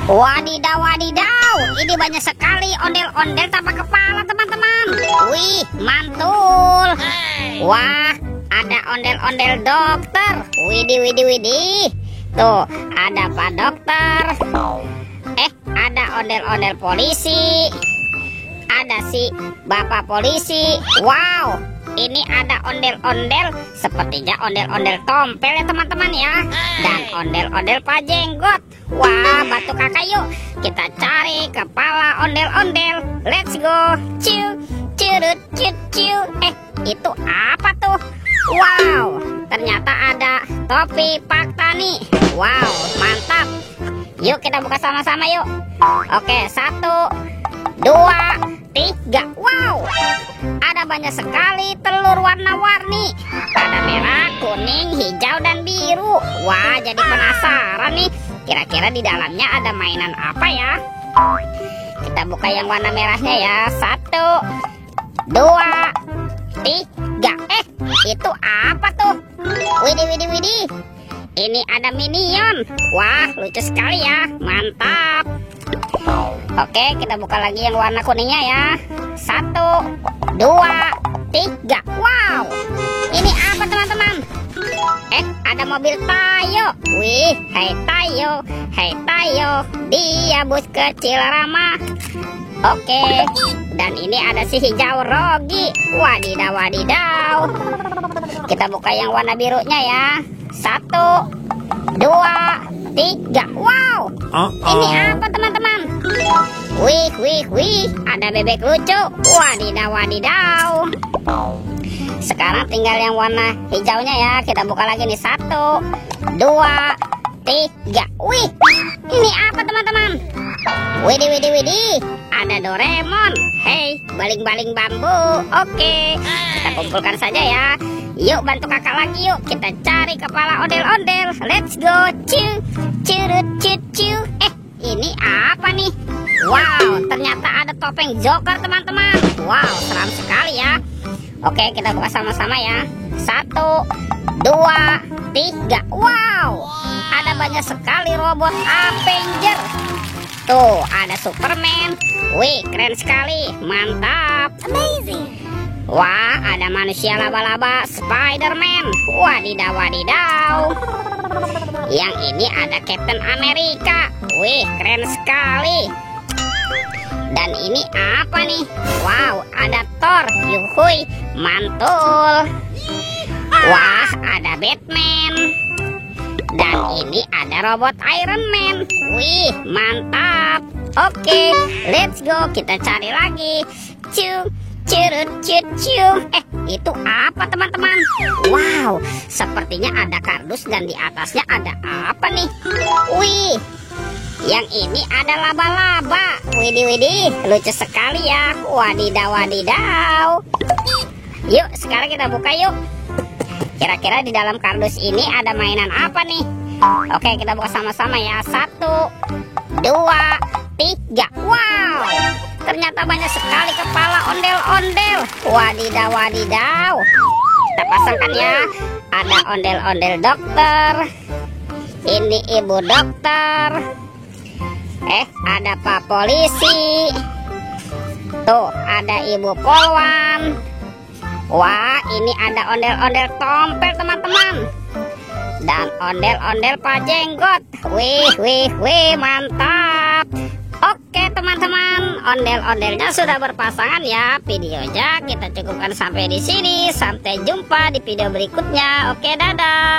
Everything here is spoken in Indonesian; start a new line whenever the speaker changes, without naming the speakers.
Wadidaw, wadidaw. Ini banyak sekali ondel-ondel tanpa kepala, teman-teman. Wih, mantul. Wah, ada ondel-ondel dokter. Widih, widih, widih. Tuh, ada Pak Dokter. Ada ondel-ondel polisi. Ada si Bapak polisi. Wow, ini ada ondel-ondel sepertinya ondel-ondel tompel ya teman-teman ya. Dan ondel-ondel Pak Jenggot. Wah, bantu kakak yuk. Kita cari kepala ondel-ondel. Let's go. Ciu, curut, ciu, ciu. Itu apa tuh? Wow, ternyata ada topi Pak Tani. Wow, mantap. Yuk kita buka sama-sama yuk. Oke, 1, 2, 3. Wow, ada banyak sekali telur warna-warni. Ada merah, kuning, hijau, dan biru. Wah, jadi penasaran nih. Kira-kira di dalamnya ada mainan apa ya? Kita buka yang warna merahnya ya. 1, 2, 3. Itu apa tuh? Widih, widih, widih. Ini ada minion. Wah, lucu sekali ya. Mantap. Oke, kita buka lagi yang warna kuningnya ya. 1, 2, 3. Wow, ini apa teman-teman? Ada mobil Tayo. Wih, hai Tayo, hai Tayo, dia bus kecil ramah. Oke, dan ini ada si hijau Rogi. Wadidaw, wadidaw. Kita buka yang warna birunya ya. 1, 2, 3. Wow, ini apa teman-teman? Wih, wih, wih, ada bebek lucu. Wadidaw, wadidaw. Sekarang tinggal yang warna hijaunya ya. Kita buka lagi nih. 1, 2, 3. Wih, ini apa teman-teman? Widih, widih, widih, ada Doraemon. Hei, baling-baling bambu. Oke, kita kumpulkan saja ya. Yuk bantu kakak lagi yuk. Kita cari kepala ondel-ondel. Let's go. Ciu, curut, ciu, ciu. Ini apa nih? Wow, ternyata ada topeng Joker teman-teman. Wow, seram sekali ya. Oke, kita buka sama-sama ya. 1, 2, 3. Wow, ada banyak sekali robot Avenger. Tuh, ada Superman. Wih, keren sekali. Mantap. Amazing. Wah, ada manusia laba-laba Spider-Man. Wadidaw, wadidaw. Yang ini ada Captain America. Wih, keren sekali. Dan ini apa nih? Wow, ada Thor. Yuhui, mantul. Wah, ada Batman. Dan ini ada robot Iron Man. Wih, mantap. Oke, let's go. Kita cari lagi. Ciu, curut, ciu, ciu. Itu apa teman-teman? Wow, sepertinya ada kardus dan di atasnya ada apa nih? Wih, yang ini ada laba-laba. Widih, widih, lucu sekali ya. Wadidaw, wadidaw. Yuk, sekarang kita buka yuk. Kira-kira di dalam kardus ini ada mainan apa nih? Oke, kita buka sama-sama ya. 1, 2, 3. Wow, ternyata banyak sekali kepala ondel-ondel. Wadidaw, wadidaw. Kita pasangkan ya. Ada ondel-ondel dokter. Ini ibu dokter. Ada Pak polisi. Tuh, ada ibu polwan. Wah, ini ada ondel-ondel tompel teman-teman. Dan ondel-ondel Pak Jenggot. Wih, wih, wih, mantap. Oke teman-teman, ondel-ondelnya sudah berpasangan ya. Videonya kita cukupkan sampai di sini. Sampai jumpa di video berikutnya. Oke, dadah.